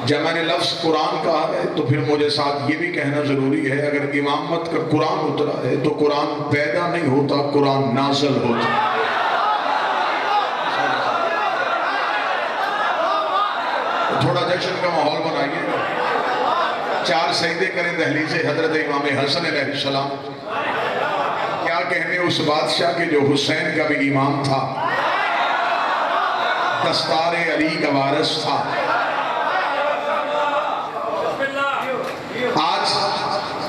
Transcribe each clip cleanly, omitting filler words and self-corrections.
جب میں نے لفظ قرآن کہا ہے تو پھر مجھے ساتھ یہ بھی کہنا ضروری ہے، اگر امامت کا قرآن اترا ہے تو قرآن پیدا نہیں ہوتا، قرآن نازل ہوتا ہے۔ تھوڑا جشن کا ماحول بنائیے گا، 4 سجدے کریں دہلیز حضرت امام حسن علیہ السلام۔ کیا کہنے اس بادشاہ کے جو حسین کا بھی امام تھا، دستار علی کا وارث تھا۔ آج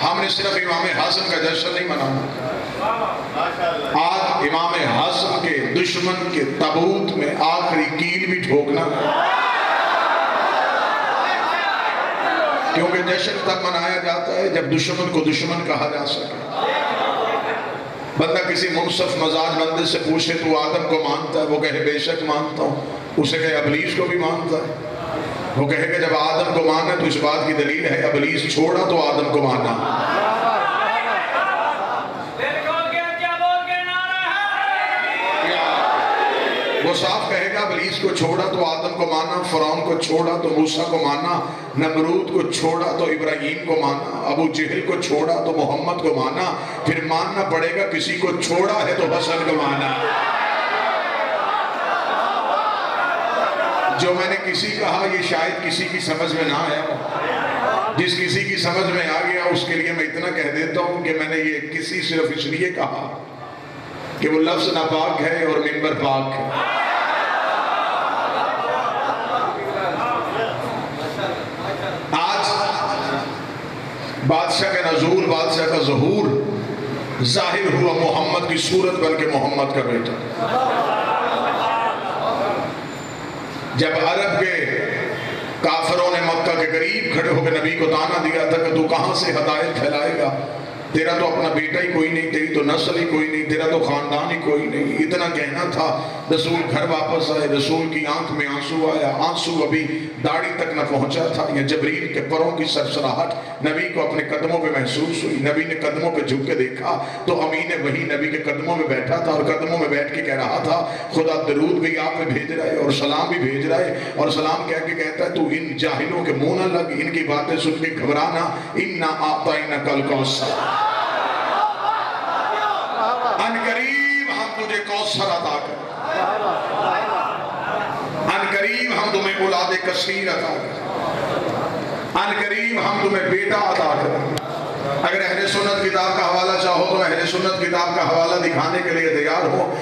ہم نے صرف امام حسن کا جشن نہیں منانا، آج امام حسن کے دشمن کے تابوت میں آخری کیل بھی ٹھوکنا، کیونکہ جشن تب منایا جاتا ہے جب دشمن کو دشمن کہا جا سکے۔ بندہ کسی منصف مزاج بندے سے پوچھے تو آدم کو مانتا ہے، وہ کہے بے شک مانتا ہوں، اسے کہے ابلیس کو بھی مانتا ہے، وہ کہے کہ جب آدم کو مانا تو اس بات کی دلیل ہے ابلیس چھوڑا تو آدم کو مانا۔ وہ صاف کہے گا ابلیس کو چھوڑا تو آدم کو مانا، فرعون کو چھوڑا تو موسیٰ کو مانا، نمرود کو چھوڑا تو ابراہیم کو مانا، ابو جہل کو چھوڑا تو محمد کو مانا، پھر ماننا پڑے گا کسی کو چھوڑا ہے تو حسن کو مانا۔ جو میں نے کسی کہا یہ شاید کسی کی سمجھ میں نہ آیا، جس کسی کی سمجھ میں آ گیا اس کے لیے میں اتنا کہہ دیتا ہوں کہ میں نے یہ کسی صرف اس لیے کہا کہ وہ لفظ ناپاک ہے اور منبر پاک ہے۔ آج بادشاہ کا نزول، بادشاہ کا ظہور ظاہر ہوا محمد کی صورت بلکہ محمد کا بیٹا۔ جب عرب کے کافروں نے مکہ کے قریب کھڑے ہو کے نبی کو تانا دیا تھا کہ تو کہاں سے ہدایت پھیلائے گا، تیرا تو اپنا بیٹا ہی کوئی نہیں، تیری تو نسل ہی کوئی نہیں، تیرا تو خاندان ہی کوئی نہیں، اتنا کہنا تھا۔ رسول گھر واپس آئے، رسول کی آنکھ میں آنسو آیا، آنسو ابھی داڑھی تک نہ پہنچا تھا، یہ جبریل کے پروں کی سرسراہٹ نبی کو اپنے قدموں پہ محسوس ہوئی۔ نبی نے قدموں پہ جھک کے دیکھا تو امین وحی نبی کے قدموں میں بیٹھا تھا، اور قدموں میں بیٹھ کے کہہ رہا تھا خدا درود بھی آپ پہ بھیج رہا ہے اور سلام بھی بھیج رہا ہے، اور سلام کہہ کے کہتا ہے تو ان جاہلوں کے منہ نہ لگ، ان کی باتیں سن کے گھبرانا، انا اعطیناک الکوثر، ان قریب ہم تجھے کوثر عطا کریں، ان قریب ہم تمہیں اولاد کثیر عطا کریں، ان قریب ہم تمہیں بیٹا عطا کریں۔ اگر اہل سنت کتاب کا حوالہ چاہو تو اہل سنت کتاب کا حوالہ دکھانے کے لیے تیار ہو۔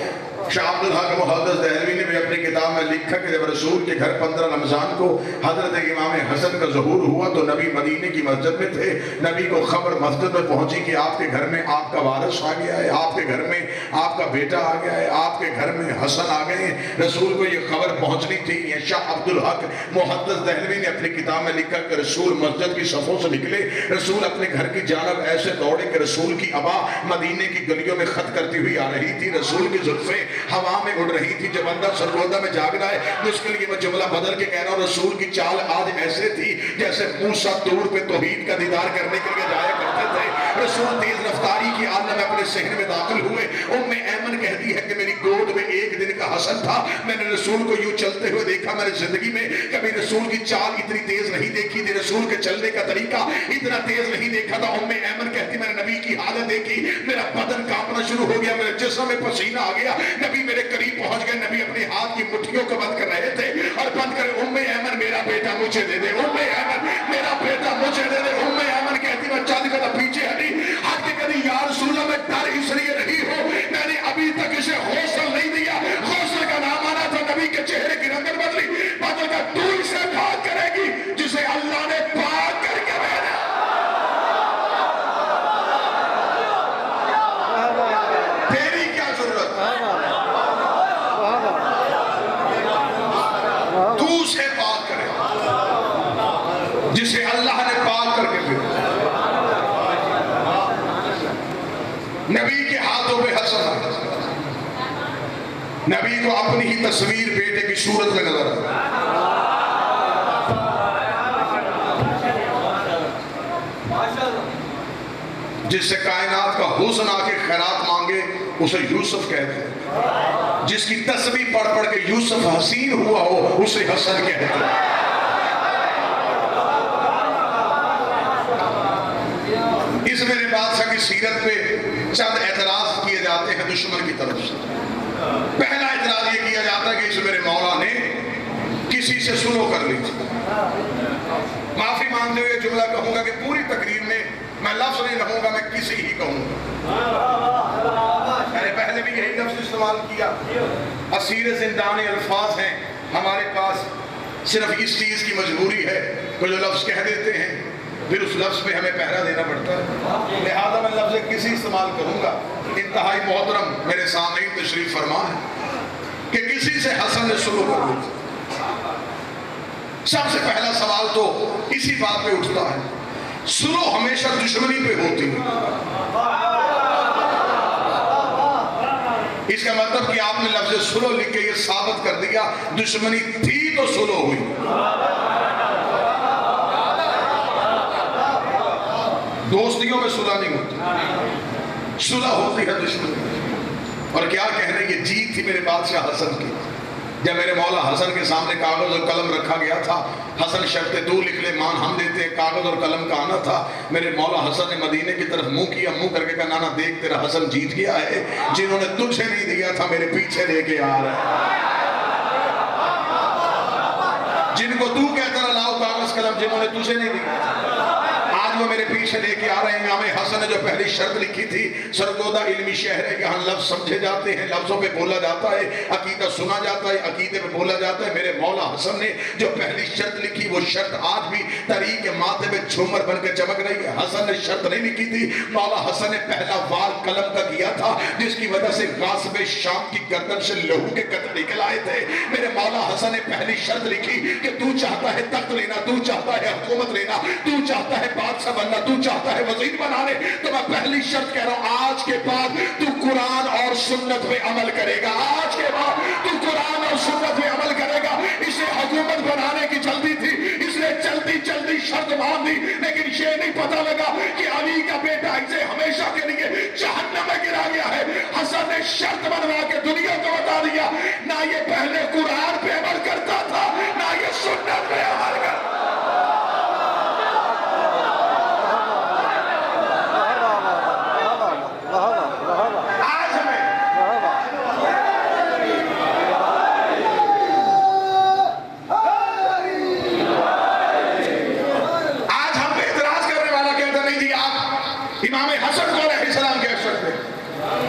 شاہ عبدالحق محدث دہلوی نے بھی اپنی کتاب میں لکھا کہ جب رسول کے گھر 15 رمضان کو حضرت امام حسن کا ظہور ہوا تو نبی مدینے کی مسجد میں تھے، نبی کو خبر مسجد میں پہنچی کہ آپ کے گھر میں آپ کا وارث آ گیا ہے، آپ کے گھر میں آپ کا بیٹا آ گیا ہے، آپ کے گھر میں حسن آ گئے ہیں۔ رسول کو یہ خبر پہنچنی تھی۔ یہ شاہ عبدالحق محدث دہلوی نے اپنی کتاب میں لکھا کہ رسول مسجد کی صفوں سے نکلے، رسول اپنے گھر کی جانب ایسے دوڑے کہ رسول کی ابا مدینے کی گلیوں میں خط کرتی ہوئی آ رہی تھی، رسول کی زلفیں ہوا میں اڑ رہی تھی۔ جب بندہ سرگودہ میں جاگ رہا ہے مشکل یہ میں جملہ بدل کے کہہ رہا ہوں، رسول کی چال آج ایسے تھی جیسے موسیٰ طور پہ توحید کا دیدار کرنے کے لیے جایا کرتے تھے۔ رسول تیز رفتاری کی عالم میں اپنے صحن میں داخل ہوئے۔ ایمن کہتی ہے کہ میری گود میں ایک دن کا حسن تھا، میں نے رسول کو یوں چلتے ہوئے دیکھا، میں نے زندگی میں کبھی رسول کی چال اتنی تیز نہیں دیکھی تھی، رسول کے چلنے کا طریقہ اتنا تیز نہیں دیکھا تھا۔ ایمن کہتی میں نے نبی کی حالت دیکھی، میرا بدن کانپنا شروع ہو گیا، میرے جسم میں پسینہ آ گیا، نبی میرے قریب پہنچ گئے، نبی اپنے ہاتھ کی مٹھیوں کو بند کر رہے تھے اور بند کرے ایمن میرا بیٹا مجھے دے دے، ایمن میرا بیٹا مجھے دے دے۔ ایمن کہتی میں چند قدم پیچھے ہٹی، ہٹ کے کہتی یا رسول اللہ میں ڈر اس لیے رہی ہوں، میں نے ابھی تک اسے حوصل نہیں دیا۔ حوصل کا نام آنا تھا، نبی کے چہرے کی رنگت بدلی، بدل کر تو اسے پاک کرے گی جسے اللہ نے پاک کر کے بھیجا۔ تیری کیا ضرورت، تو اسے پاک کرے جسے اللہ نے پاک کر کے بھیجا۔ نبی کے ہاتھوں پہ حسن، نبی کو اپنی ہی تصویر بیٹے کی صورت میں نظر آئی۔ جس سے کائنات کا حسن آ کے خیرات مانگے اسے یوسف کہتے ہیں، جس کی تسبیح پڑھ پڑھ کے یوسف حسین ہوا ہو اسے حسن کہتے ہیں۔ اس میرے بادشاہ کی سیرت پہ چند اعتراض کیے جاتے ہیں دشمن کی طرف سے. پہلا اعتراض یہ کیا جاتا ہے کہ اس میرے مولا نے کسی سے سلو کر لی تھی. معافی مانگتے ہوئے جملہ کہوں گا کہ پوری تقریر میں میں لفظ نہیں رہوں گا، میں کسی ہی کہوں گا. میں نے پہلے بھی یہی لفظ استعمال کیا. اسیر زندان الفاظ ہیں ہمارے پاس، صرف اس چیز کی مجبوری ہے کہ جو لفظ کہہ دیتے ہیں پھر اس لفظ پہ ہمیں پہرا دینا پڑتا ہے. لہذا میں لفظ کسی استعمال کروں گا. انتہائی محترم میرے سامنے تشریف فرما ہے کہ کسی سے حسن نے سلو کر لی. سب سے پہلا سوال تو اسی بات پہ اٹھتا ہے، سلو ہمیشہ دشمنی پہ ہوتی ہے. اس کا مطلب کہ آپ نے لفظ سلو لکھ کے یہ ثابت کر دیا دشمنی تھی تو سلو ہوئی. دوستیوں میں صلح نہیں ہوتی، صلح ہوتی ہے دشمنی. اور کیا کہنے، یہ جیت تھی میرے بادشاہ حسن کی. جب میرے مولا حسن کے سامنے کاغذ اور قلم رکھا گیا تھا، حسن شرط تو لکھ لے مان ہم دیتے ہیں، کاغذ اور قلم کا آنا تھا. میرے مولا حسن نے مدینے کی طرف منہ کیا، منہ کر کے کہا نانا دیکھ تیرا حسن جیت گیا ہے، جنہوں نے تجھے نہیں دیا تھا میرے پیچھے لے کے آ رہا ہے. جن کو تو کہتا رہا لاؤ کاغذ قلم، جنہوں نے تجھے نہیں دیا آج وہ میرے پیچھے لے کے آ رہے ہیں. امام حسن نے جو پہلی شرط لکھی تھی، سرگودہ علمی شہر ہے، یہاں لفظ سمجھے جاتے ہیں، لفظوں پہ بولا جاتا ہے، عقیدہ سنا جاتا ہے، عقیدے پہ بولا جاتا ہے. میرے مولا حسن نے جو پہلی شرط لکھی وہ شرط آج بھی تاریخ کے ماتھے میں جھومر بن کے چمک رہی ہے. حسن نے شرط نہیں لکھی تھی، مولا حسن نے پہلا وار قلم کا کیا تھا جس کی وجہ سے غاصب شام کی گردن سے لہو کے قطرے نکل آئے تھے. میرے مولا حسن نے پہلی شرط لکھی کہ تو چاہتا ہے تخت لینا، تو چاہتا ہے حکومت لینا، تو چاہتا ہے بادشاہ بننا، تو چاہتا ہے وزیر بنانے، تو میں پہلی شرط کہہ رہا ہوں آج کے بعد تو قرآن اور سنت پہ عمل کرے گا. آج کے بعد تو قرآن اور سنت پہ عمل کرے گا. اسے حکومت بنانے کی جلدی تھی، اس نے جلدی جلدی شرط مان دی، لیکن یہ نہیں پتا لگا کہ علی کا بیٹا اسے ہمیشہ کے لیے جہنم میں گرا گیا ہے. حسن نے شرط بنوا کے دنیا کو بتا دیا نہ یہ پہلے قرآن پہ عمل کرتا تھا نہ یہ سنت پہ عمل کرتا. امام حسن کو علیہ السلام کہہ سکتے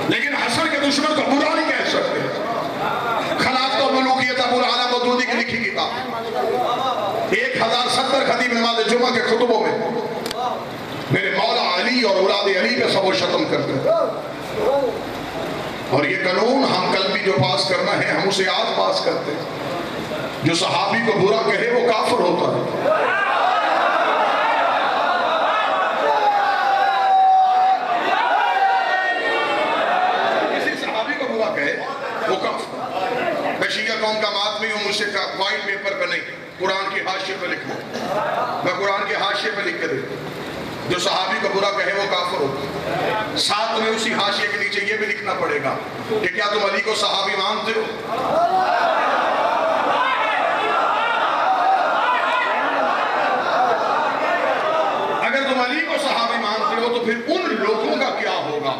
لیکن حسن کے دشمن کو برا نہیں کہہ سکتے. خلافت و ملوکیت ابو العلا مودودی کی لکھی کتاب 1070 خطیب نماز جمعہ کے خطبوں میں میرے مولا علی اور اولاد علی پہ سب و شتم کرتے ہیں. اور یہ قانون ہم کل بھی جو پاس کرنا ہے ہم اسے آج پاس کرتے ہیں. جو صحابی کو برا کہے وہ کافر ہوتا ہے. وہ میں شیعہ قوم کا ماتمی ہوں، مجھ سے وائٹ پیپر پہ نہیں قرآن کی حاشیے پہ لکھ دوں، میں قرآن کے حاشیے پہ لکھ کے دیتا ہوں جو صحابی کو برا کہے وہ کافر ہوتا. ساتھ میں اسی حاشیے کے نیچے یہ بھی لکھنا پڑے گا کہ کیا تم علی کو صحابی مانتے ہو؟ اگر تم علی کو صحابی مانتے ہو تو پھر ان لوگوں کا کیا ہوگا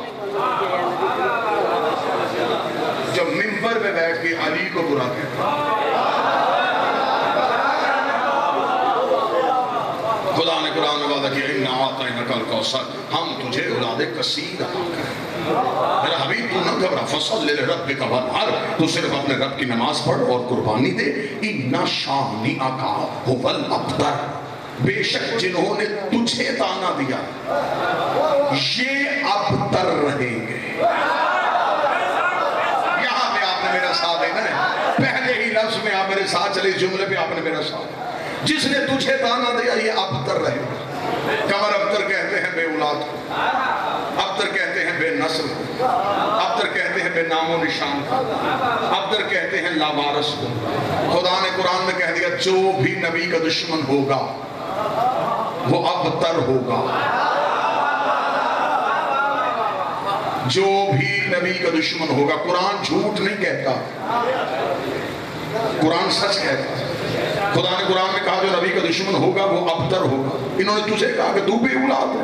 جو منبر پہ بیٹھ کے علی کو برا کہتا ہے. خدا نے قرآن میں وعدہ کیا اِنَّا أَعْطَيْنَاكَ الْكَوْثَرَ، ہم تجھے اولاد کثیر عطا کریں. میرا حبیب تو نہ گھبرا، فَصَلِّ لِرَبِّكَ وَانْحَرْ، تو صرف اپنے رب کی نماز پڑھ اور قربانی دے. اِنَّ شَانِئَكَ هُوَ الْأَبْتَرُ، بے شک جنہوں نے تجھے تانا دیا یہ ابتر رہیں گے. میرا ساتھ دینا ہے، پہلے ہی لفظ میں آپ میرے ساتھ چلے، جملے پہ آپ نے میرا ساتھ. جس نے تجھے تانا دیا یہ ابتر رہے گا. کمر ابتر کہتے ہیں بے اولاد کو، ابتر کہتے ہیں بے نسل کو، ابتر کہتے ہیں بے نام و نشان کو، ابتر کہتے ہیں لاوارث کو. خدا نے قرآن میں کہہ دیا جو بھی نبی کا دشمن ہوگا وہ ابتر ہوگا. جو بھی نبی کا دشمن ہوگا، قرآن جھوٹ نہیں کہتا، قرآن سچ کہتا. خدا نے قرآن میں کہا جو نبی کا دشمن ہوگا وہ ابتر ہوگا. انہوں نے تجھے کہا کہ تو بے اولاد ہے،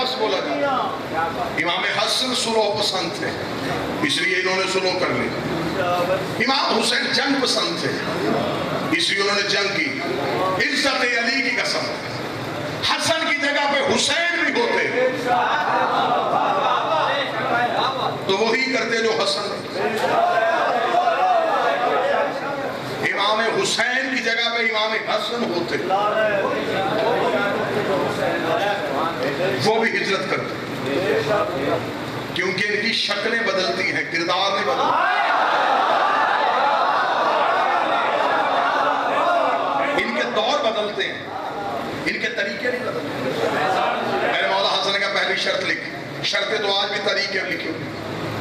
نفس بولا جاتا ہے۔ امام حسن سلوک پسند تھے، اس لیے انہوں نے سلوک کر لی۔ امام حسین جنگ پسند تھے، اس لیے انہوں نے جنگ کی۔ عزت علی کی قسم، حسن کی جگہ پہ حسین بھی ہوتے تو وہی کرتے جو حسن۔ امام حسین کی جگہ پہ امام حسن ہوتے، وہ بھی ہجرت کرتے، کیونکہ ان کی شکلیں بدلتی ہیں، کردار نہیں بدلتے، ان کے دور بدلتے ہیں، ان کے طریقے نہیں بدلتے۔ میرے مولا حسن نے کہا پہلی شرط لکھ، شرطیں تو آج بھی طریقے لکھی،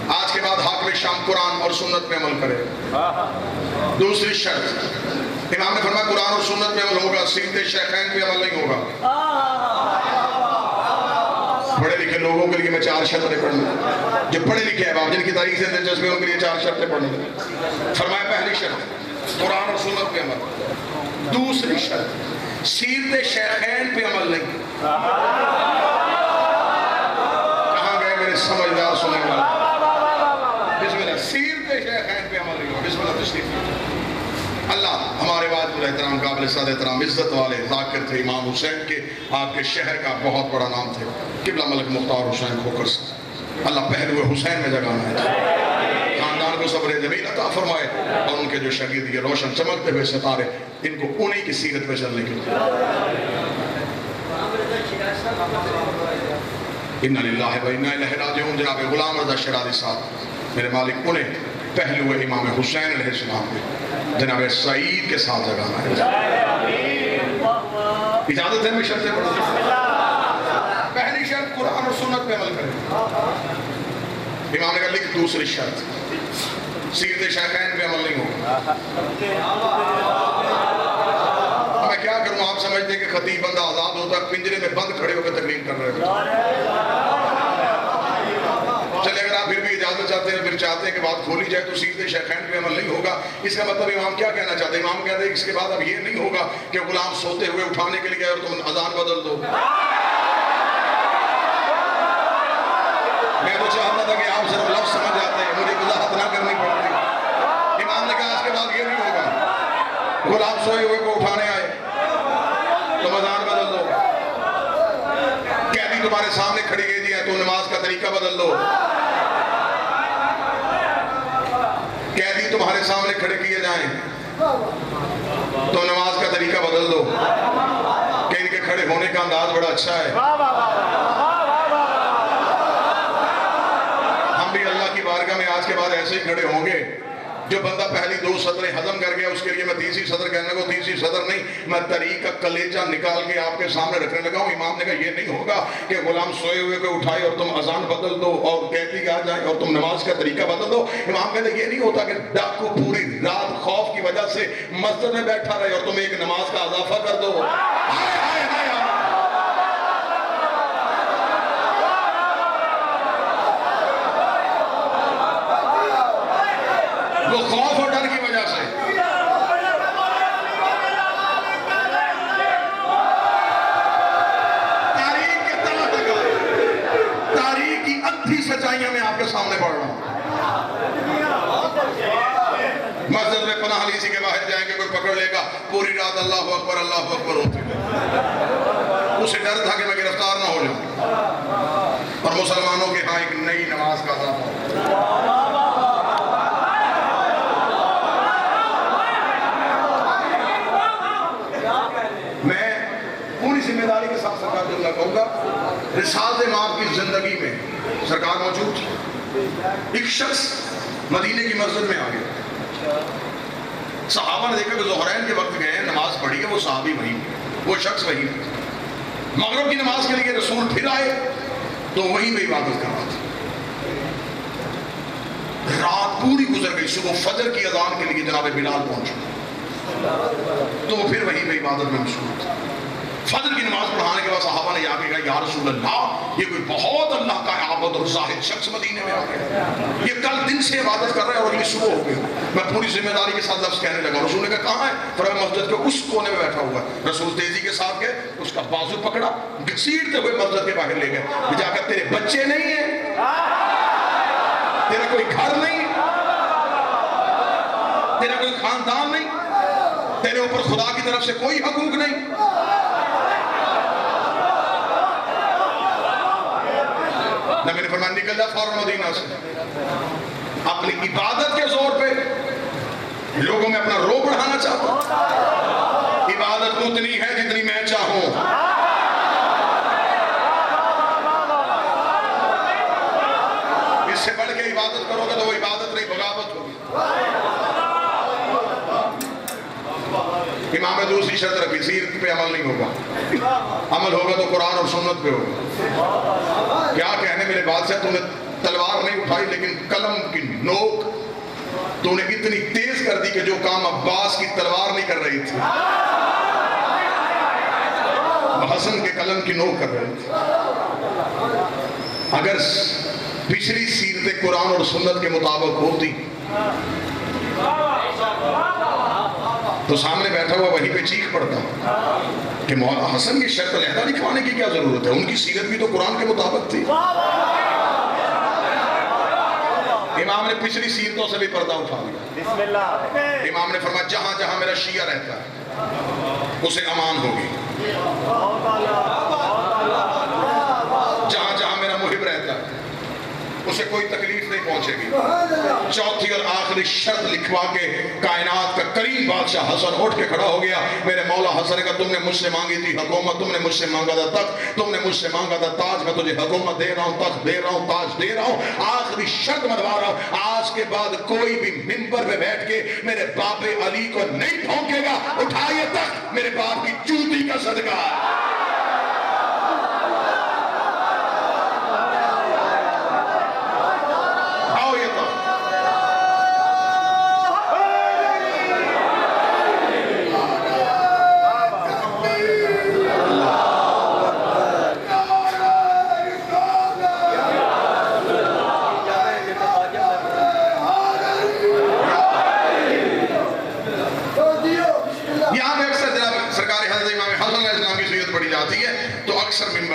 آج کے بعد حاکم شام قرآن اور سنت پہ عمل کرے۔ دوسری شرط، امام نے فرمایا قرآن اور سنت پہ عمل ہوگا، سیرت شیخین پہ عمل نہیں ہوگا۔ پڑھے لکھے لوگوں کے لیے میں 4 شرطیں پڑھنا، جو پڑھے لکھے ہیں باپ جن کی تاریخ سے دلچسپی ان کے لیے 4 شرطیں پڑھنا۔ فرمایا پہلی شرط قرآن اور سنت پہ عمل، دوسری شرط سیرت شیخین پہ عمل نہیں۔ کہاں گئے میرے سمجھدار سننے والے؟ بسم اللہ، سیرت شیخین پہ عمل نہیں ہو۔ بسم اللہ تشریف۔ اللہ ہمارے واجب الاحترام قابل صد احترام عزت والے ذاکر تھے امام حسین کے، آپ کے شہر کا بہت بڑا نام تھے، قبلہ ملک مختار حسین کھوکر سے۔ اللہ پہلو حسین میں جگانا ہے، خاندان کو صبر جمیل عطا فرمائے، اور ان کے جو شاگرد یہ روشن چمکتے ہوئے ستارے، ان کو انہی کی سیرت پہ چلنے کی۔ اِنَّ لِلَّهِ وَإِنَّا إِلَيْهِ رَاجِعُونَ۔ جناب غلام رضا شیرازی صاحب میرے مالک، انہیں پہلو امام حسین علیہ السلام پہ جناب سعید کے ساتھ جگانا ہے۔ اجازت ہے میں شرطیں پڑھوں؟ پہلی شرط قرآن اور سنت پہ عمل کریں۔ امام نے کہا لکھ دوسری شرط سیرت شیخین پہ عمل نہیں ہوگا۔ میں کیا کروں، آپ سمجھتے ہیں کہ خطیب بندہ آزاد ہوتا ہے، پنجرے میں بند کھڑے ہو کے تقریر کر رہے ہیں۔ چلے اگر آپ پھر بھی اجازت چاہتے ہیں، پھر چاہتے ہیں کہ بات کھولی جائے تو سیرت شیخین پہ عمل نہیں ہوگا، اس کا مطلب امام کیا کہنا چاہتے ہیں؟ امام کہتے ہیں اس کے بعد اب یہ نہیں ہوگا کہ غلام سوتے ہوئے اٹھانے کے لیے اور تم اذان بدل دو۔ میں تو چاہتا تھا کہ آپ صرف لفظ سمجھ جاتے ہیں، مجھے وضاحت نہ کرنی پڑتی۔ امام نے کہا اس کے بعد یہ نہیں ہوگا، غلام سوئے ہوئے کو اٹھانے آئے تم اذان بدل دو، قیدی تمہارے سامنے کھڑی گئی دی ہے تو نماز کا طریقہ بدل دو، قیدی تمہارے سامنے کھڑے کیے جائیں تو نماز کا طریقہ بدل دو، کہ ان کے کھڑے ہونے کا انداز بڑا اچھا ہے۔ ہم بھی اللہ کی بارگاہ میں آج کے بعد ایسے ہی کھڑے ہوں گے، جو بندہ پہلی 2 سطریں ہضم کر گیا اس کے لیے میں تیسری سطر کہنے کو تیسری سطر نہیں، میں طریق کا کلیجہ نکال کے آپ کے سامنے رکھنے لگا ہوں۔ امام نے کہا یہ نہیں ہوگا کہ غلام سوئے ہوئے کو اٹھائے اور تم اذان بدل دو اور قیدی آ جائے اور تم نماز کا طریقہ بدل دو۔ امام کہتے یہ نہیں ہوتا کہ ڈاکو پوری رات خوف کی وجہ سے مسجد میں بیٹھا رہے اور تم ایک نماز کا اضافہ کر دو۔ وہ خوف اور ڈر کی وجہ سے تاریخ کے تلخ لگائے، تاریخ کی ادھی سچائیاں میں آپ کے سامنے پڑھ رہا ہوں۔ مسجد میں پناہ لیسی کے باہر جائیں گے، کوئی پکڑ لے گا، پوری رات اللہ اکبر ہوتی ہے، اسے ڈر تھا کہ میں گرفتار نہ ہو جاؤں، اور مسلمانوں کے ہاں ایک نئی نماز کا اضافہ۔ میں پوری ذمہ داری کے ساتھ سرکار جو اللہ کہوں گا، رسالت امام کی زندگی میں سرکار موجود تھی، ایک شخص مدینے کی مسجد میں آ گیا، صحابہ نے دیکھا کہ ظہرین کے وقت گئے ہیں، نماز پڑھی ہے، وہ صحابی وہی، وہ شخص وہی، مغرب کی نماز کے لیے رسول پھر آئے تو وہیں پہ عبادت کر رہا تھا۔ رات پوری گزر گئی، صبح فجر کی اذان کے لیے جناب بلال پہنچا تو وہ پھر وہیں پہ عبادت میں مشغول تھا۔ فجر کی نماز پڑھانے کے بعد صحابہ نے آ کے کہا یا رسول اللہ، یہ کوئی بہت اللہ کا عابد اور زاہد شخص مدینے میں آ گیا. یہ کل دن سے عبادت کر رہا ہے اور اگلی صبح ہو گئی. میں پوری ذمہ داری کے ساتھ لفظ کہنے لگا. رسول نے کہا کہاں ہے؟ فرمایا مسجد کے اس کونے میں بیٹھا ہوا ہے. رسول تیزی کے ساتھ گئے, اس کا بازو پکڑا, گھسیٹتے ہوئے مسجد کے باہر لے گئے. جا کر تیرے بچے نہیں ہیں, تیرا کوئی گھر نہیں, تیرا کوئی خاندان نہیں, تیرے اوپر خدا کی طرف سے کوئی حقوق نہیں. نبی نے فرمایا نکل جا فوراً مدینہ سے. اپنی عبادت کے زور پہ لوگوں میں اپنا رو بڑھانا چاہتا ہوں. عبادت اتنی ہے جتنی میں چاہوں. اس سے بڑھ کے عبادت کرو گے تو وہ عبادت نہیں, بغاوت ہوگی. امام نے دوسری شرط رکھی, سیرت پہ عمل نہیں ہوگا. عمل ہوگا تو قرآن اور سنت پہ ہوگا. کیا کہنے میرے بادشاہ, تو نے تلوار نہیں اٹھائی لیکن قلم کی نوک تو نے اتنی تیز کر دی کہ جو کام عباس کی تلوار نہیں کر رہی تھی حسن کے قلم کی نوک کر رہی تھی. اگر پچھلی سیرت قرآن اور سنت کے مطابق ہوتی تو سامنے بیٹھا ہوا وہیں پہ چیخ پڑتا کہ مولا حسن کی شرط علیحدہ لکھوانے کی کیا ضرورت ہے, ان کی سیرت بھی تو قرآن کے مطابق تھی. امام نے پچھلی سیرتوں سے بھی پردہ اٹھا دیا. امام نے فرمایا جہاں جہاں میرا شیعہ رہتا ہے اسے امان ہوگی, جہاں جہاں میرا محب رہتا ہے اسے کوئی تکلیف نہیں پہنچے گی. چوتھی اور آخری شرط لکھوا کے کائنات کا کریم بادشاہ حسن اٹھ کے کھڑا ہو گیا. میرے مولا حسن کا تم نے مجھ سے مانگی تھی حکومت, تم نے مجھ سے مانگا تھا تخت, تم نے مجھ سے مانگا تھا تاج, میں تجھے حکومت دے رہا ہوں, تخت دے رہا ہوں, تاج دے رہا ہوں. آخری شرط منوا رہا ہوں, آج کے بعد کوئی بھی منبر پہ بیٹھ کے میرے باپ علی کو نہیں پھونکے گا. اٹھائیے تخت, میرے باپ کی جوتی کا صدقہ.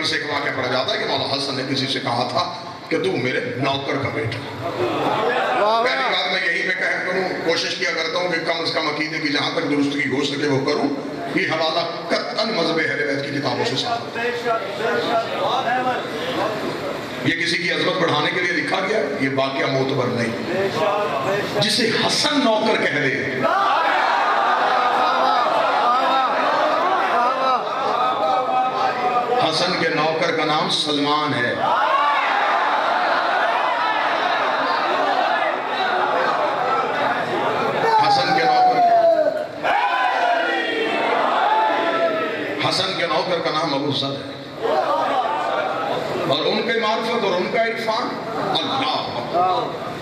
سے ایک واقعہ پڑھا جاتا ہے کہ مولا حسن نے کسی سے کہا تھا کہ تو میرے نوکر کا بیٹا. پہلی بات میں یہی پہ کہہ کروں, کوشش کیا کرتا ہوں کہ کم از کم عقیدے کی جہاں تک درستگی ہو سکے وہ کروں. یہ حوالہ قطعاً مذہب اہل بیت کی کتابوں سے ثابت ہے. یہ کسی کی عظمت بڑھانے کے لیے لکھا گیا, یہ واقعہ معتبر نہیں. جسے حسن نوکر کہہ دے, حسن کے نوکر کا نام سلمان ہے. حسن کے نوکر کا نام ابو ذر ہے. اور ان کے معرفت اور ان کا عرفان اللہ.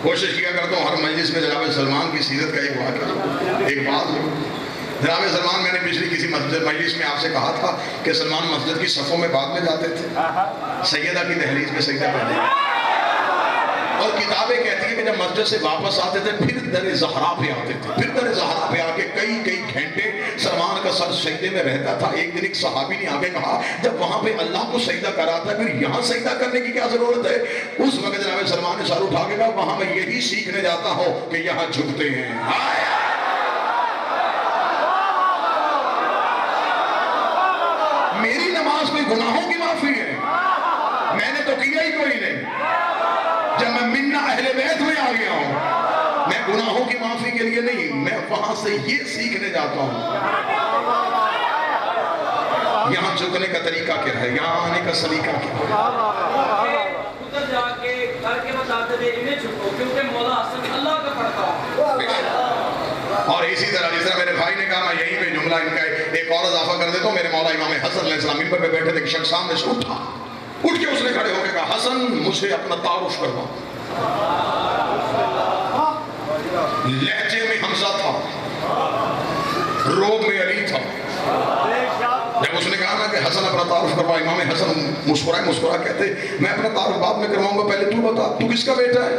کوشش کیا کرتا ہوں ہر مجلس میں جناب سلمان کی سیرت کا ایک واقعہ, ایک بات. جناب سلمان, میں نے پچھلی کسی مسجد مجلس میں آپ سے کہا تھا کہ سلمان مسجد کی صفوں میں بعد میں جاتے تھے, سیدہ کی دہلیز میں سجدہ کرتے تھے. اور کتابیں کہتی ہیں کہ جب مسجد سے واپس آتے تھے پھر در زہرا پہ آتے تھے. پھر در زہرا پہ آ کے کئی گھنٹے سلمان کا سر سجدے میں رہتا تھا. ایک دن ایک صحابی نے آگے کہا جب وہاں پہ اللہ کو سجدہ کراتا ہے پھر یہاں سجدہ کرنے کی کیا ضرورت ہے؟ اس وقت جناب سلمان نے سر اٹھا کے کہا وہاں میں یہی سیکھنے جاتا ہوں کہ یہاں جھکتے ہیں. میری نماز میں گناہوں کی معافی ہے, میں نے تو کیا ہی کوئی نہیں. جب میں منا اہل بیت میں آ گیا ہوں, میں گناہوں کی معافی کے لیے نہیں, میں وہاں سے یہ سیکھنے جاتا ہوں یہاں جھکنے کا طریقہ کیا ہے, یہاں آنے کا سلیقہ کیا ہے. ادھر جا کے گھر کے بتاتے تھے انہیں جھکو کیونکہ مولا حسن اللہ کا پڑھتا ہوں. اور اسی طرح جس طرح میرے بھائی نے کہا میں یہیں پہ جملہ ان کا ایک اور اضافہ کر دیتا ہوں. میرے مولا امام حسن علیہ السلام منبر پہ بیٹھے تھے, ایک شخص سامنے سے اٹھا, اٹھ کے اس نے کھڑے ہو کے کہا حسن مجھے اپنا تعارف کروا. لہجے میں حمزہ تھا, روب میں علی تھا, جب اس نے کہا نا کہ حسن اپنا تعارف کروا، امام حسن مسکرا کہتے میں اپنا تعارف بعد میں کرواؤں گا، پہلے تو بتا تو کس کا بیٹا ہے؟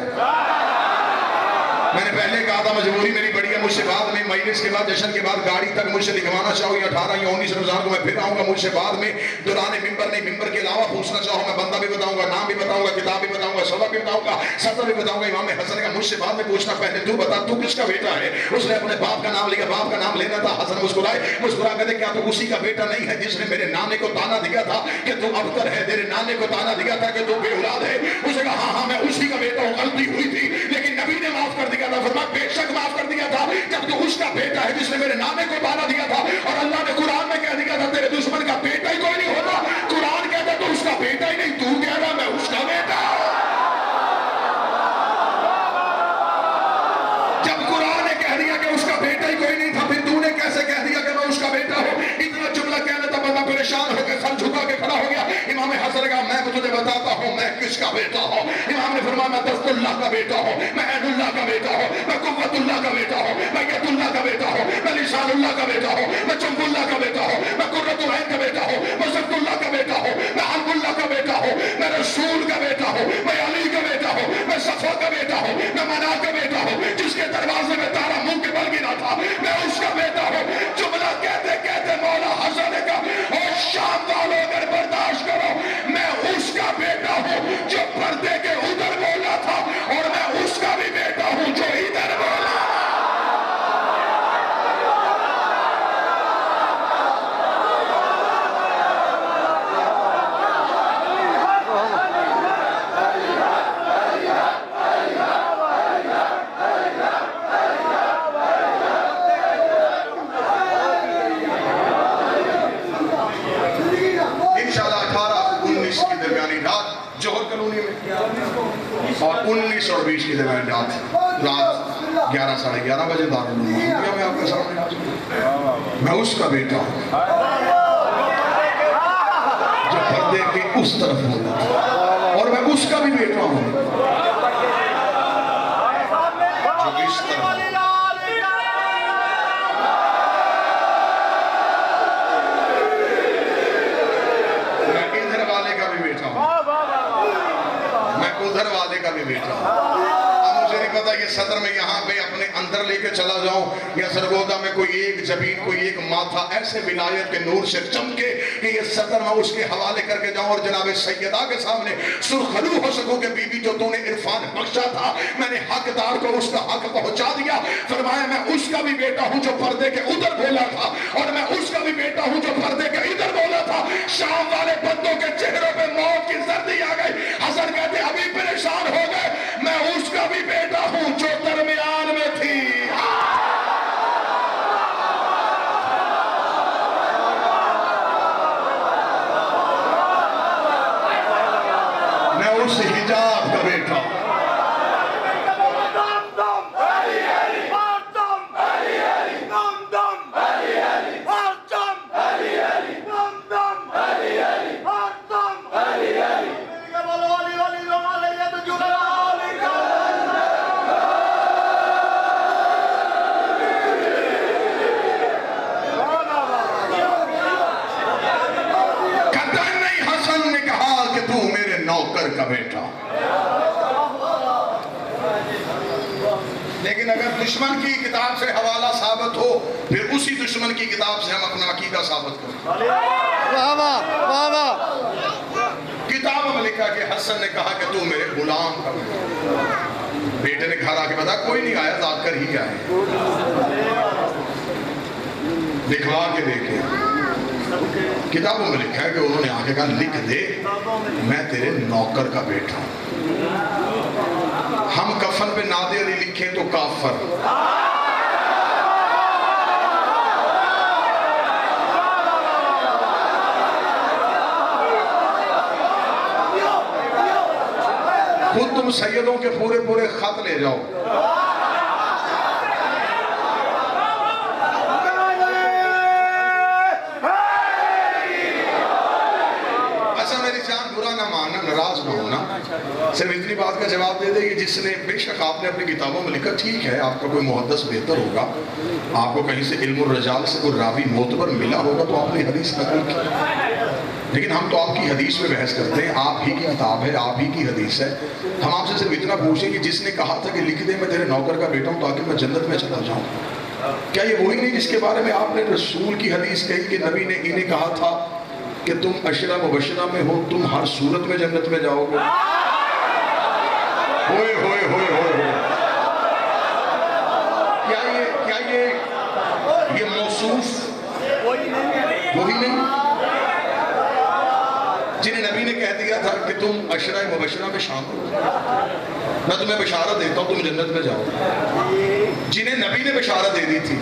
میں نے پہلے کہا تھا مجبوری میری بڑی ہے، مجھ سے بعد میں مجلس کے بعد جشن کے بعد گاڑی تک مجھ سے لکھوانا چاہو، یا 18 یا 19 رمضان کو میں پھر آؤں گا، مجھ سے بعد میں دوران ممبر نہیں، ممبر کے علاوہ پوچھنا چاہو میں بندہ بھی بتاؤں گا، نام بھی بتاؤں گا، کتاب بھی بتاؤں گا، سبق بھی بتاؤں گا، سطر بھی بتاؤں گا امام حسن کا۔ مجھ سے بعد میں پوچھنا، پہلے تو بتا تو کس کا بیٹا ہے؟ اس نے اپنے باپ کا نام لیا، باپ کا نام لینا تھا۔ حسن مسکرا کہتے کیا تو اسی کا بیٹا نہیں ہے جس نے میرے نانے کو تانا دیا تھا کہ تو ابتر ہے، تیرے نانے کو تانا دیا تھا کہ تو بے اولاد ہے؟ اس نے کہا ہاں میں اسی کا بیٹا ہوں، غلطی ہوئی تھی لیکن نبی نے معاف کر دیا تھا۔ فرمایا بے شک معاف کر دیا تھا، جب تو اس کا بیٹا ہے جس نے میرے نانے کو تانا دیا تھا، اور اللہ نے قرآن میں کہہ دیا تھا تیرے دشمن کا بیٹا ہی کوئی نہیں ہوتا۔ قرآن کہتا تو اس کا بیٹا ہی نہیں، تو کہہ رہا میں اس کا بیٹا۔ جب قرآن نے کہہ دیا کہ اس کا بیٹا ہی کوئی نہیں تھا، پھر تو نے کیسے کہہ دیا کہ میں اس کا بیٹا ہوں؟ اتنا جملہ کہنے تھا بندہ پریشان ہو کے سر جھکا کے کھڑا ہو گیا۔ امام حسن کا میں تجھے بتاتا ہوں میں کس کا بیٹا ہوں۔ امام نے فرمایا میں دست اللہ کا بیٹا ہوں، میں عین اللہ کا بیٹا ہوں، میں قوت اللہ کا بیٹا ہوں، میں ید اللہ کا بیٹا ہوں، میں لسان اللہ کا بیٹا ہوں، میں جنب اللہ کا بیٹا ہوں، میں قرۃ العین کا بیٹا ہوں، میں صدق اللہ کا بیٹا ہوں، میں حب اللہ کا بیٹا ہوں، میں رسول کا بیٹا ہوں، میں علی کا بیٹا ہوں، میں صفا کا بیٹا ہوں، میں منا کا بیٹا ہوں، جس کے دروازے میں تارا منہ کے بل گرا تھا میں اس کا بیٹا ہوں۔ جملہ کہتے کہتے مولا حسن نے کہا اور شام والوں اگر برداشت کرو، میں اس کا بیٹا ہوں جو پردے کے ادھر بولا تھا، اور میں اس کا بھی بیٹا ہوں جو ادھر بولا۔ اور 19 اور 20 کی درمیان رات 11 ساڑھے 11 بجے دارالعلوم میں آپ کے سامنے حاضر ہوں۔ میں اس کا بیٹا ہوں جو پردے کے اس طرف بولا تھا، اور میں اس کا بھی بیٹا ہوں جو اس طرف۔ میں ادھر والے کا بھی بیٹا ہوں، ادھر والے کا بھی بیٹا۔ اب مجھے نہیں پتا کہ صدر میں یہاں پہ اپنے اندر لے کے چلا جاؤں یا سرگودا میں کوئی ایک جبین کوئی ایک ماتھا ایسے ولایت کے نور سے چمکے کہ یہ صدر میں اس کے حوالے کر کے جاؤں اور جناب سیدہ کے سامنے سرخرو ہو سکوں کہ بی بی جو تو نے عرفان بخشا تھا میں نے حقدار کو اس کا حق پہنچا دیا۔ فرمایا میں اس کا بھی بیٹا ہوں جو پردے کے ادھر بولا تھا، اور میں اس کا بھی بیٹا ہوں جو پردے کے ادھر بولا تھا۔ شام والے بندوں کے چہروں پہ موت کی زردی آ گئی۔ حسن کہتے ابھی پریشان ہو گئے، میں اس کا بھی بیٹا ہوں جو درمیان میں تھی۔ میں اس حجاب کا بیٹا ہوں۔ کا بیٹا۔ لیکن اگر دشمن کی کتاب سے حوالہ ثابت ہو پھر اسی دشمن کی کتاب سے ہم اپنا عقیدہ ثابت کریں۔ کتاب میں لکھا کہ حسن نے کہا کہ تو میرے غلام کا بیٹے نے گھر آ کے بتا کوئی نہیں آیا ذات کر ہی آئے، دکھوا کے دیکھے۔ کتابوں میں لکھا ہے کہ انہوں نے آگے کہا لکھ دے میں تیرے نوکر کا بیٹا ہوں۔ ہم کفن پہ نادے علی لکھیں تو کافر، خود تم سیدوں کے پورے پورے خط لے جاؤ۔ ناراض نہ ہونا، صرف اتنی بات کا جواب دے دے کہ جس نے، بے شک آپ نے اپنی کتابوں میں لکھا، ٹھیک ہے آپ کا کوئی محدث بہتر ہوگا، آپ کو کہیں سے علم الرجال سے کوئی راوی معتبر ملا ہوگا تو آپ نے حدیث نقل کی، لیکن ہم تو آپ کی حدیث میں بحث کرتے ہیں، آپ ہی کی کتاب ہے، آپ ہی کی حدیث ہے. ہم آپ سے صرف اتنا پوچھیں کہ جس نے کہا تھا کہ لکھ دے میں تیرے نوکر کا بیٹا ہوں تاکہ میں جنت میں چلا جاؤں، کیا یہ وہی نہیں جس کے بارے میں آپ نے رسول کی حدیث کہی کہ نبی نے انہیں کہا تھا کہ تم عشرہ مبشرہ میں ہو، تم ہر صورت میں جنت میں جاؤ گے؟ ہوئے ہوئے ہوئے ہوئے ہوئے. کیا یہ موصوف وہی نہیں جنہیں نبی نے کہہ دیا تھا کہ تم عشرہ مبشرہ میں شامل ہو، میں تمہیں بشارت دیتا ہوں تم جنت میں جاؤ، جنہیں نبی نے بشارت دے دی تھی.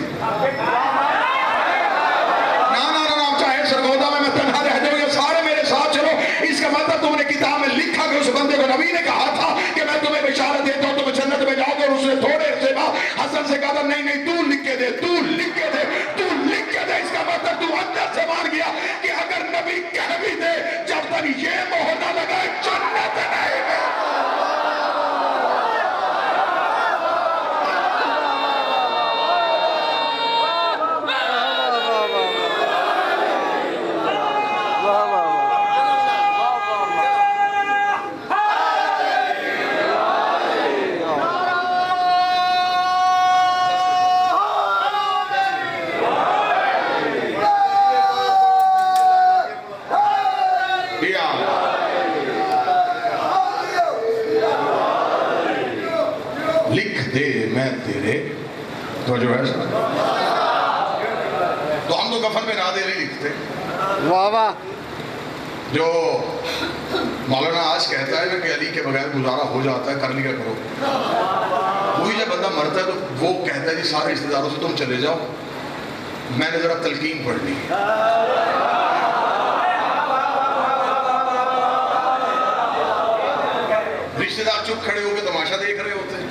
چاہے سرگودا میں تنہا رہ جاؤں یا سارے میرے ساتھ چلو، اس کا مطلب تم نے کتاب میں لکھا کہ اس بندے کو نبی نے کہا تھا کہ میں تمہیں بشارت دیتا ہوں تم جنت میں جاؤ گے، اور اس نے تھوڑے عرصے بعد حسن سے کہا تھا نہیں تو لکھ کے دے، تو لکھ کے دے، تو لکھ کے دے. اس کا مطلب تو اندر سے مان گیا کہ اگر نبی کہہ بھی دے جب تک یہ مہر نہ لگائے جنت نہیں ہے. تو جو ہے تو ہم تو کفن میں نادے نہیں لکھتے. واہ واہ. جو مولانا آج کہتا ہے کہ علی کے بغیر گزارا ہو جاتا ہے، کر لیا کرو، وہی جب بندہ مرتا ہے تو وہ کہتا ہے جی سارے رشتہ داروں سے تم چلے جاؤ، میں نے ذرا تلقین پڑھ لی. رشتہ دار چپ کھڑے ہو کے تماشا دیکھ رہے ہوتے ہیں،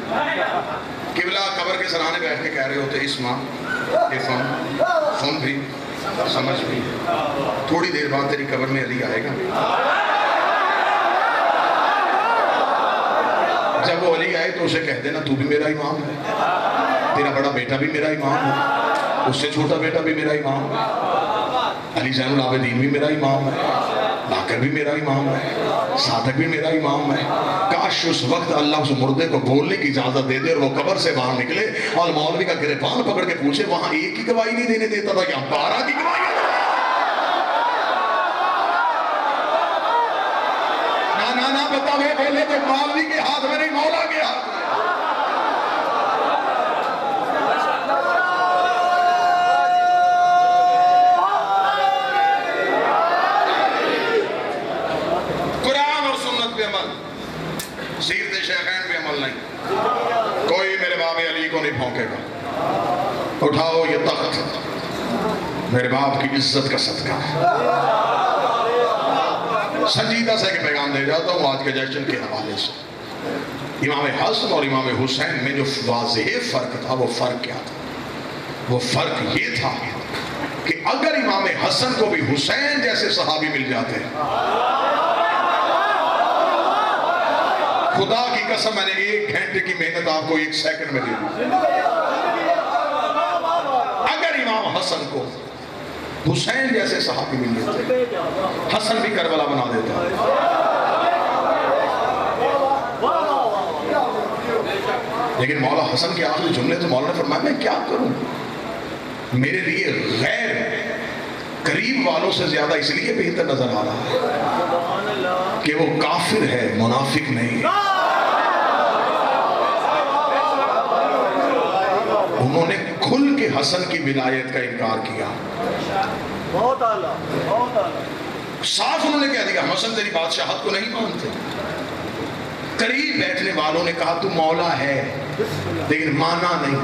قبلہ قبر کے سرانے بیٹھ کے کہہ رہے ہوتے اسمع افہم، سن بھی سمجھ بھی، تھوڑی دیر بعد تیری قبر میں علی آئے گا. جب وہ علی آئے تو اسے کہہ دینا تو بھی میرا امام ہے، تیرا بڑا بیٹا بھی میرا امام ہے، اس سے چھوٹا بیٹا بھی میرا امام ہے، علی زین العابدین بھی میرا امام ہے، باقر بھی میرا امام ہے، صادق بھی میرا امام ہے. کاش اس وقت اللہ اس مردے کو بولنے کی اجازت دے دے اور وہ قبر سے باہر نکلے اور مولوی کا گریبان پکڑ کے پوچھے وہاں ایک کی گواہی نہیں دینے دیتا تھا یا 12 کی گواہی. نہ بتا وہ بولے تو مولوی کے ہاتھ میں نہیں، مولا کے ہاتھ میں. سیرت شیخین پہ عمل نہیں، کوئی میرے باب علی کو نہیں پھونکے گا. اٹھاؤ یہ تخت، میرے باپ کی عزت کا صدقہ ہے. سنجیدہ سے ایک پیغام دے جاتا ہوں آج کے جشن کے حوالے سے. امام حسن اور امام حسین میں جو واضح فرق تھا وہ فرق کیا تھا؟ وہ فرق یہ تھا کہ اگر امام حسن کو بھی حسین جیسے صحابی مل جاتے ہیں، خدا کی قسم میں نے 1 گھنٹے کی محنت آپ کو 1 سیکنڈ میں دے دی. اگر امام حسن کو حسین جیسے صحابی مل جاتے، حسن بھی کربلا بنا دیتا. لیکن مولا حسن کے آخری جملے تو مولا نے فرمایا میں کیا کروں، میرے لیے غیر قریب والوں سے زیادہ اس لیے بہتر نظر آ رہا ہے کہ وہ کافر ہے، منافق نہیں. انہوں نے کھل کے حسن کی ولایت کا انکار کیا. بہت اعلیٰ، بہت اعلیٰ. صاف انہوں نے کہہ دیا حسن تیری بادشاہت کو نہیں مانتے. قریب بیٹھنے والوں نے کہا تو مولا ہے لیکن مانا نہیں.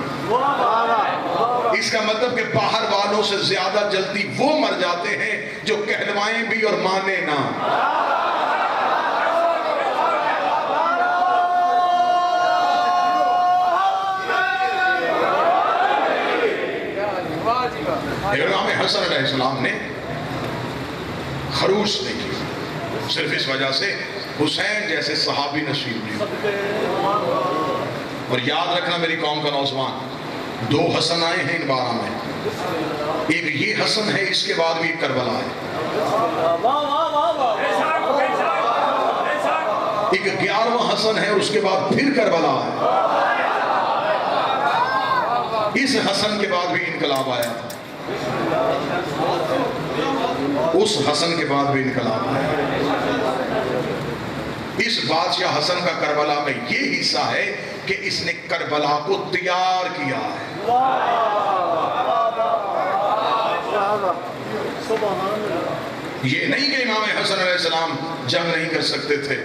اس کا مطلب کہ باہر والوں سے زیادہ جلدی وہ مر جاتے ہیں جو کہلوائیں بھی اور مانے نہ. امام حسن علیہ السلام نے خروش نہیں کی صرف اس وجہ سے حسین جیسے صحابی نصیب نہیں. اور یاد رکھنا میری قوم کا نوجوان، 2 حسن آئے ہیں ان 12 میں. ایک یہ حسن ہے، اس کے بعد بھی ایک کربلا ہے. ایک 11واں حسن ہے، اس کے بعد پھر کربلا ہے. اس حسن کے بعد بھی انقلاب آیا تھا. اس حسن کے بعد بھی انقلاب آیا. اس بادشاہ حسن کا کربلا میں یہ حصہ ہے کہ اس نے کربلا کو تیار کیا ہے. یہ نہیں کہ امام حسن علیہ السلام جنگ نہیں کر سکتے تھے،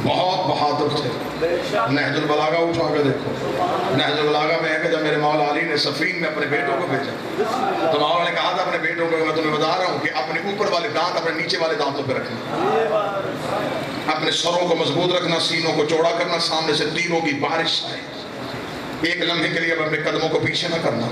بہت بہادر تھے. نہج البلاغہ اٹھا کے دیکھو، نہج البلاغہ میں ہے کہ جب میرے مولا علی نے صفین میں اپنے بیٹوں کو بھیجا تو مولا نے کہا تھا اپنے بیٹوں کو، میں تمہیں بتا رہا ہوں کہ اپنے اوپر والے دانت اپنے نیچے والے دانتوں پہ رکھنا، اپنے سروں کو مضبوط رکھنا، سینوں کو چوڑا کرنا، سامنے سے تیروں کی بارش آئے. ایک لمحے کے لیے اب اپنے قدموں کو پیچھے نہ کرنا،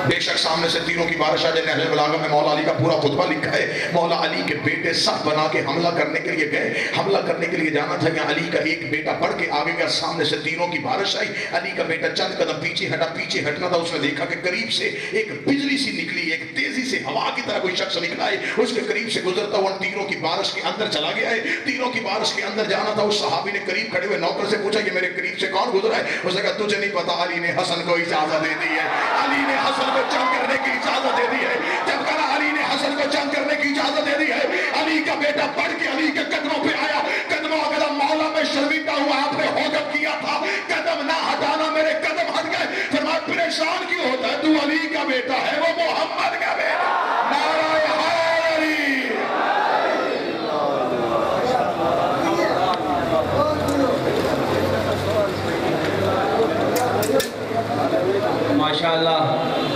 بے شک سامنے سے تیروں کی بارش آ جائے. نہج البلاغہ میں مولا علی کا پورا خطبہ لکھا ہے. مولا علی کے بیٹے سب بنا کے حملہ کرنے کے لیے گئے، حملہ کرنے کے لیے جانا تھا. یہاں علی کا ایک بیٹا بڑھ کے آگے گیا، سامنے سے تیروں کی بارش آئی. علی کا بیٹا چند قدم پیچھے ہٹا، پیچھے ہٹنا تھا. اس نے دیکھا کہ قریب سے ایک بجلی سی نکلی، ایک تیزی سے ہوا کی طرح کوئی شخص نکلا ہے. اس کے قریب سے گزرتا ہوا تیروں کی بارش کے اندر چلا گیا ہے. تیروں کی بارش کے اندر جانا تھا. اس صحابی نے قریب کھڑے ہوئے نوکر سے پوچھا یہ میرے قریب سے کون گزرا ہے؟ اس نے کہا تجھے نہیں پتا، علی نے حسن کو اجازت دے دی ہے. علی نے حسن کو جنگ کرنے کی اجازت دے دی ہے. جب کہا علی نے حسن کو جنگ کرنے کی اجازت دے دی ہے، علی کا بیٹا بڑھ کے علی کے قدموں پہ آیا. قدموں قدم مولا میں شرمندہ ہوا، آپ نے حکم کیا تھا قدم نہ ہٹانا، میرے قدم ہٹ گئے. فرمایا پریشان کیوں ہوتا ہے، تو علی کا بیٹا ہے، وہ محمد کا بیٹا